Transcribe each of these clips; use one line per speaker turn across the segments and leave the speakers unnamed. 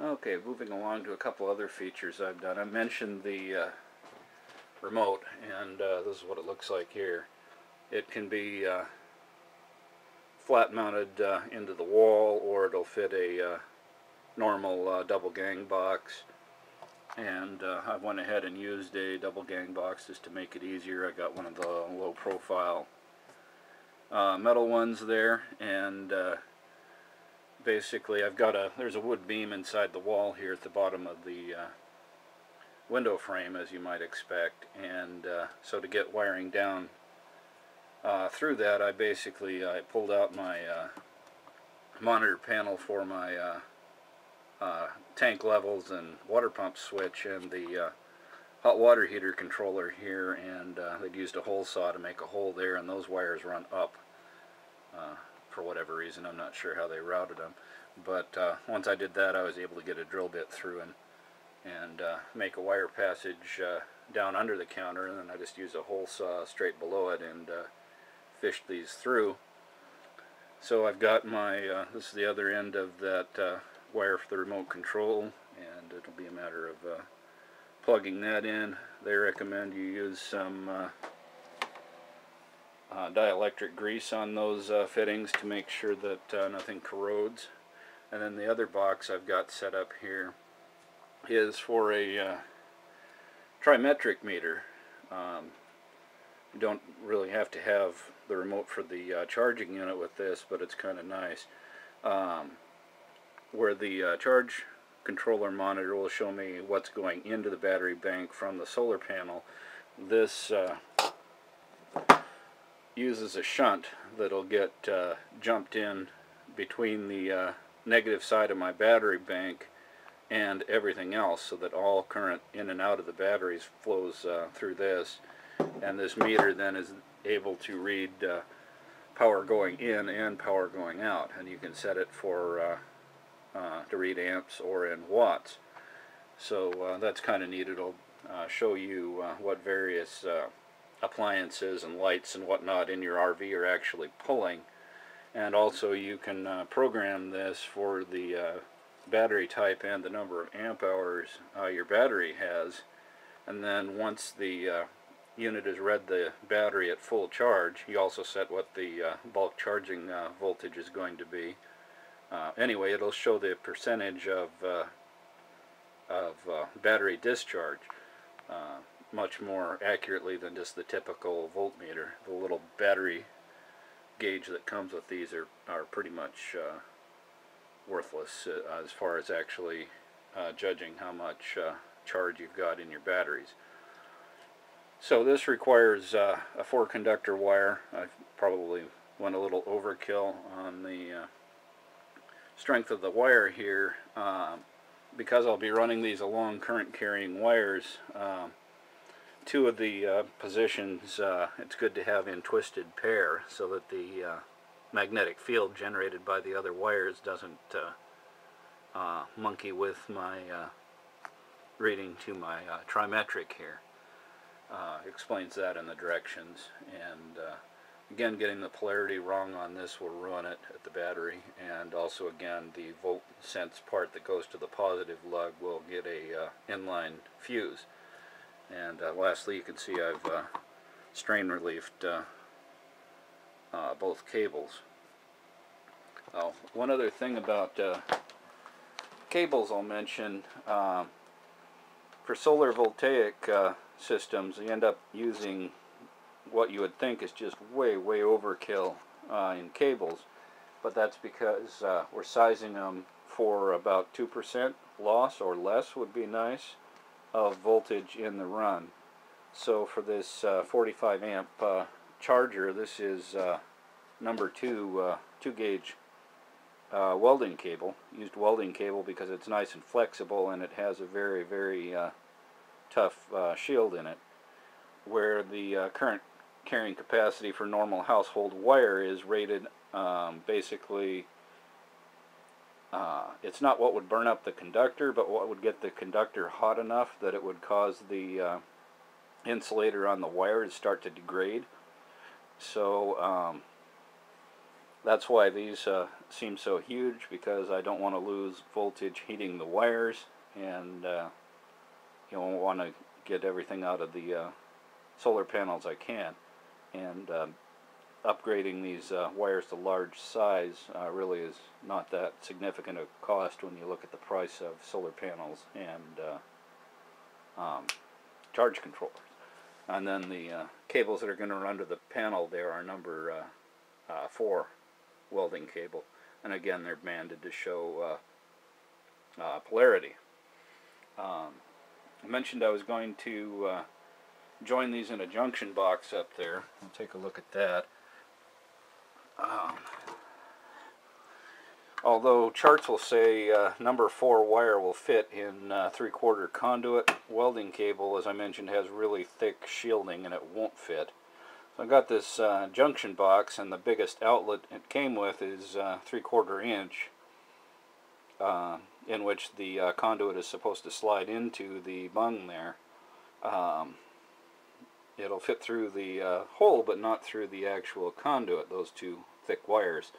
Okay, moving along to a couple other features I've done. I mentioned the remote, and this is what it looks like here. It can be flat mounted into the wall, or it'll fit a normal double gang box. And I went ahead and used a double gang box just to make it easier. I got one of the low profile metal ones there, and basically there's a wood beam inside the wall here at the bottom of the window frame, as you might expect, and so to get wiring down through that, I pulled out my monitor panel for my tank levels and water pump switch, and the hot water heater controller here, and they'd used a hole saw to make a hole there, and those wires run up for whatever reason. I'm not sure how they routed them, but once I did that, I was able to get a drill bit through and make a wire passage down under the counter, and then I just used a hole saw straight below it and fished these through. So I've got my this is the other end of that wire for the remote control, and it'll be a matter of plugging that in. They recommend you use some dielectric grease on those fittings to make sure that nothing corrodes. And then the other box I've got set up here is for a trimetric meter. You don't really have to have the remote for the charging unit with this, but it's kind of nice. Where the charge controller monitor will show me what's going into the battery bank from the solar panel, this uses a shunt that'll get jumped in between the negative side of my battery bank and everything else, so that all current in and out of the batteries flows through this, and this meter then is able to read power going in and power going out, and you can set it for to read amps or in watts. So that's kind of neat. It'll show you what various appliances and lights and whatnot in your RV are actually pulling, and also you can program this for the battery type and the number of amp hours your battery has, and then once the unit has read the battery at full charge, you also set what the bulk charging voltage is going to be. Anyway, it'll show the percentage of battery discharge much more accurately than just the typical voltmeter. The little battery gauge that comes with these are pretty much worthless as far as actually judging how much charge you've got in your batteries. So this requires a 4-conductor wire. I probably went a little overkill on the strength of the wire here. Because I'll be running these along current carrying wires, two of the positions it's good to have in twisted pair so that the magnetic field generated by the other wires doesn't monkey with my reading to my trimetric here. Explains that in the directions, and again, getting the polarity wrong on this will ruin it at the battery, and also again the volt sense part that goes to the positive lug will get a inline fuse. And lastly, you can see I've strain relieved both cables. Oh, one other thing about cables I'll mention. For solar voltaic systems, you end up using what you would think is just way overkill in cables, but that's because we're sizing them for about 2% loss or less would be nice of voltage in the run. So for this 45 amp charger, this is number 2 gauge welding cable. Used welding cable because it's nice and flexible, and it has a very tough shield in it, where the current carrying capacity for normal household wire is rated basically it's not what would burn up the conductor, but what would get the conductor hot enough that it would cause the insulator on the wire to start to degrade. So that's why these seem so huge because I don't want to lose voltage heating the wires, and want to get everything out of the solar panels I can. And upgrading these wires to large size really is not that significant a cost when you look at the price of solar panels and charge controllers. And then the cables that are going to run to the panel there are number 4 welding cable, and again they're banded to show polarity. I mentioned I was going to join these in a junction box up there. We'll take a look at that. Although charts will say number 4 wire will fit in 3/4 conduit, welding cable, as I mentioned, has really thick shielding and it won't fit. So I got this junction box, and the biggest outlet it came with is 3/4 inch, in which the conduit is supposed to slide into the bung there. It'll fit through the hole, but not through the actual conduit, those two thick wires.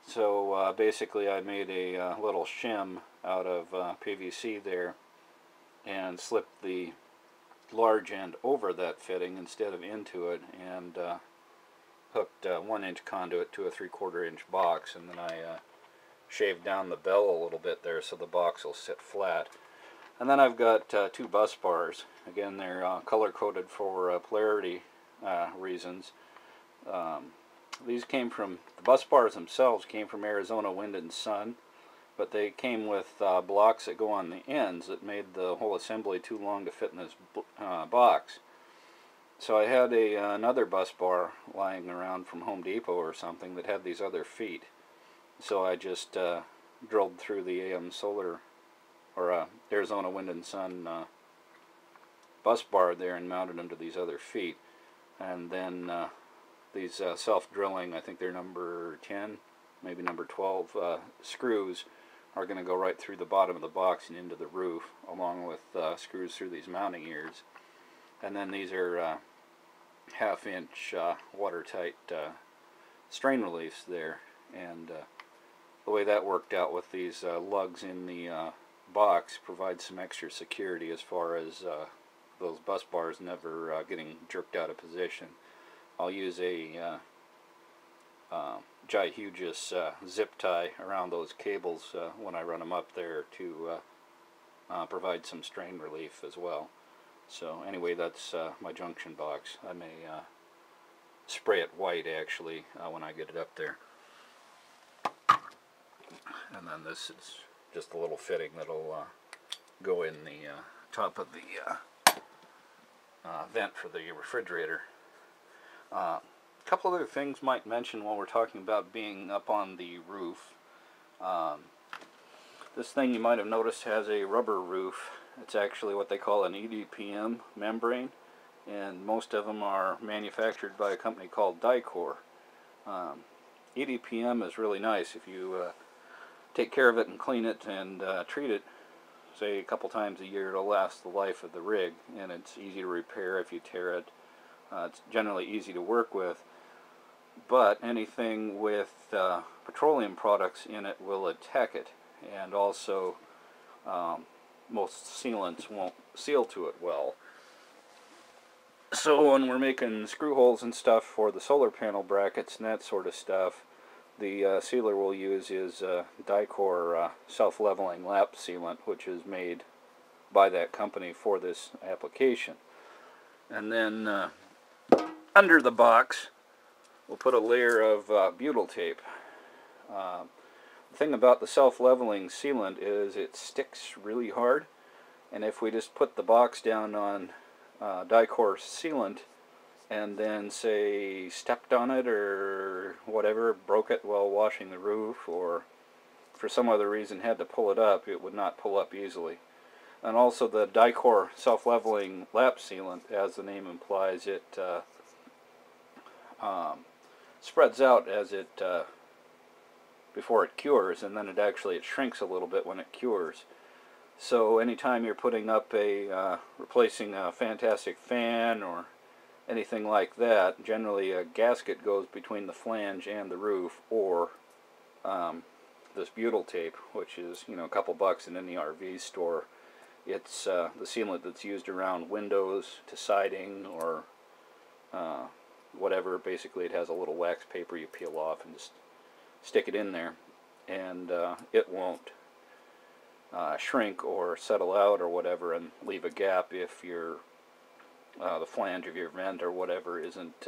So basically I made a little shim out of PVC there and slipped the large end over that fitting instead of into it, and hooked 1-inch conduit to a 3/4 inch box, and then I shaved down the bell a little bit there so the box will sit flat. And then I've got 2 bus bars. Again, they're color coded for polarity reasons. These came from, the bus bars themselves came from Arizona Wind and Sun, but they came with blocks that go on the ends that made the whole assembly too long to fit in this box. So I had another bus bar lying around from Home Depot or something that had these other feet. So I just drilled through the AM Solar, or Arizona Wind and Sun bus bar there and mounted them to these other feet. And then these self-drilling, I think they're number 10, maybe number 12 screws are going to go right through the bottom of the box and into the roof, along with screws through these mounting ears. And then these are 1/2 inch watertight strain reliefs there. And the way that worked out with these lugs in the box provides some extra security as far as those bus bars never getting jerked out of position. I'll use a Hughes zip tie around those cables when I run them up there to provide some strain relief as well. So anyway, that's my junction box. I may spray it white actually when I get it up there. And then this is just a little fitting that'll go in the top of the vent for the refrigerator. A couple other things might mention while we're talking about being up on the roof. This thing you might have noticed has a rubber roof. It's actually what they call an EDPM membrane, and most of them are manufactured by a company called Dicor. EDPM is really nice if you take care of it and clean it and treat it, say a couple times a year. It'll last the life of the rig, and it's easy to repair if you tear it. It's generally easy to work with, but anything with petroleum products in it will attack it, and also most sealants won't seal to it well. So when we're making screw holes and stuff for the solar panel brackets and that sort of stuff, the sealer we'll use is Dicor self-leveling lap sealant, which is made by that company for this application. And then under the box we'll put a layer of butyl tape. The thing about the self-leveling sealant is it sticks really hard, and if we just put the box down on Dicor sealant and then say stepped on it or whatever, broke it while washing the roof, or for some other reason had to pull it up, it would not pull up easily. And also the Dicor self-leveling lap sealant, as the name implies, it spreads out as it before it cures, and then it shrinks a little bit when it cures. So anytime you're putting up a replacing a fantastic fan or anything like that, generally a gasket goes between the flange and the roof, or this butyl tape, which is, you know, a couple bucks in any RV store. It's the sealant that's used around windows to siding or whatever. Basically, it has a little wax paper you peel off and just stick it in there, and it won't shrink or settle out or whatever and leave a gap if your the flange of your vent or whatever isn't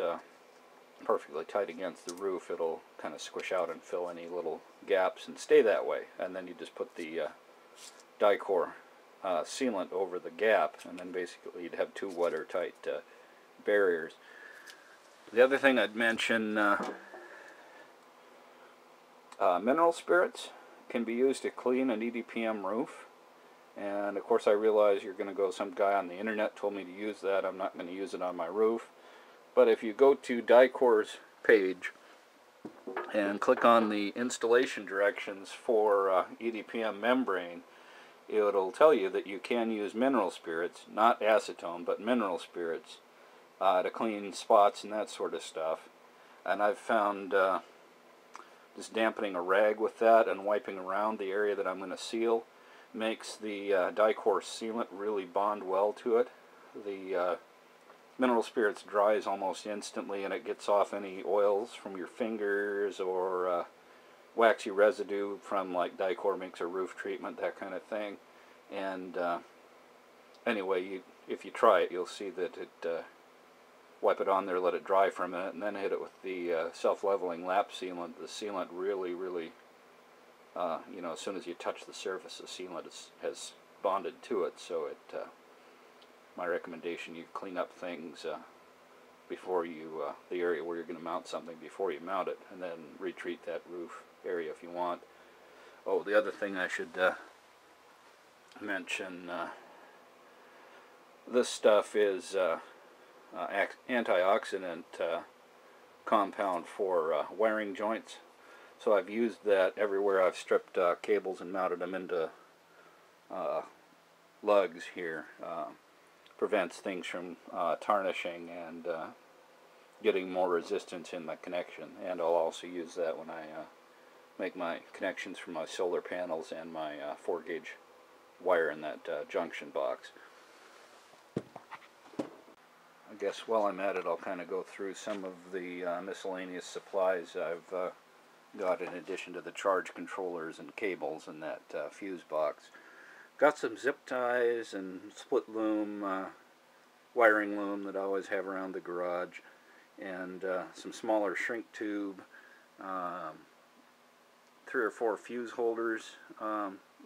perfectly tight against the roof. It'll kind of squish out and fill any little gaps and stay that way. And then you just put the Dicor sealant over the gap, and then basically you'd have two watertight barriers. The other thing I'd mention, mineral spirits can be used to clean an EDPM roof. And of course I realize you're going to go, some guy on the internet told me to use that. I'm not going to use it on my roof. But if you go to Dicor's page and click on the installation directions for EDPM membrane, it'll tell you that you can use mineral spirits, not acetone, but mineral spirits, to clean spots and that sort of stuff. And I've found just dampening a rag with that and wiping around the area that I'm going to seal makes the Dicor sealant really bond well to it. The mineral spirits dries almost instantly, and it gets off any oils from your fingers or waxy residue from, like, Dicor makes a roof treatment, that kind of thing. And anyway, if you try it, you'll see that it wipe it on there, let it dry for a minute, and then hit it with the self-leveling lap sealant. The sealant really you know, as soon as you touch the surface, the sealant has bonded to it. So my recommendation, you clean up things before you, the area where you're going to mount something before you mount it, and then retreat that roof area if you want. Oh, the other thing I should mention, this stuff is antioxidant compound for wiring joints. So I've used that everywhere I've stripped cables and mounted them into lugs here. Prevents things from tarnishing and getting more resistance in the connection. And I'll also use that when I make my connections for my solar panels and my 4-gauge wire in that junction box. I guess while I'm at it, I'll kind of go through some of the miscellaneous supplies I've got in addition to the charge controllers and cables in that fuse box. Got some zip ties and split loom, wiring loom that I always have around the garage, and some smaller shrink tube, 3 or 4 fuse holders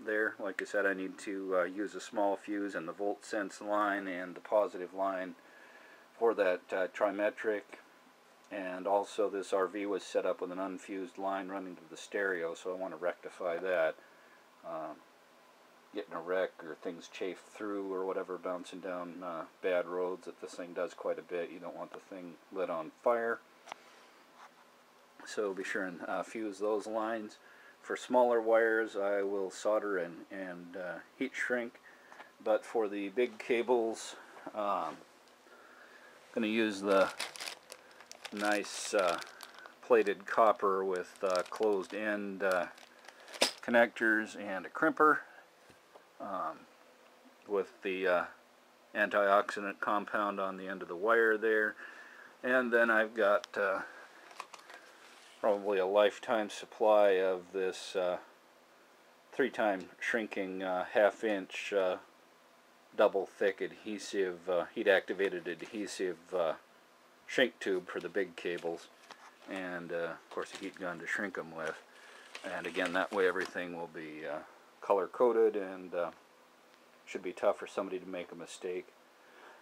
there. Like I said, I need to use a small fuse and the volt sense line and the positive line for that trimetric. And also this RV was set up with an unfused line running to the stereo, so I want to rectify that. Getting a wreck or things chafed through or whatever, bouncing down bad roads that this thing does quite a bit. You don't want the thing lit on fire. So be sure and fuse those lines. For smaller wires, I will solder and heat shrink. But for the big cables, I'm going to use the nice plated copper with closed end connectors and a crimper with the antioxidant compound on the end of the wire there. And then I've got probably a lifetime supply of this 3-time shrinking half-inch double thick adhesive, heat activated adhesive shrink tube for the big cables, and of course a heat gun to shrink them with. And again, that way everything will be color coded and should be tough for somebody to make a mistake.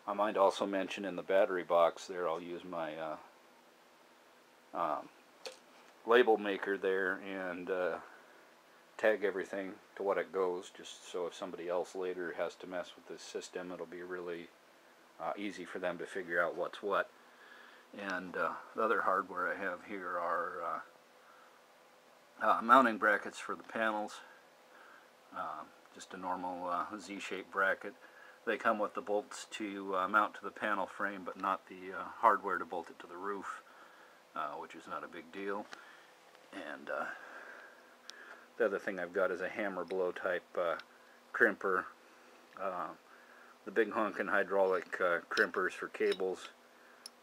I might also mention in the battery box there, I'll use my label maker there and tag everything to what it goes, just so if somebody else later has to mess with this system, it'll be really easy for them to figure out what's what. And the other hardware I have here are mounting brackets for the panels. Just a normal Z-shaped bracket. They come with the bolts to mount to the panel frame, but not the hardware to bolt it to the roof, which is not a big deal. And The other thing I've got is a hammer blow type crimper. The big honkin' hydraulic crimpers for cables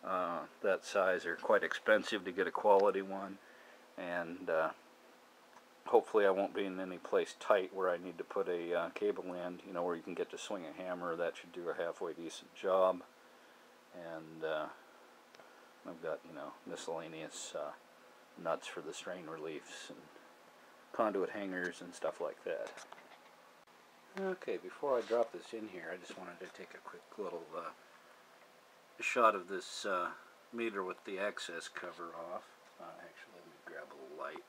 that size are quite expensive to get a quality one, and hopefully I won't be in any place tight where I need to put a cable end, you know, where you can get to swing a hammer. That should do a halfway decent job. And I've got, you know, miscellaneous nuts for the strain reliefs and conduit hangers and stuff like that. Okay, before I drop this in here, I just wanted to take a quick little shot of this meter with the access cover off. Actually, let me grab a light.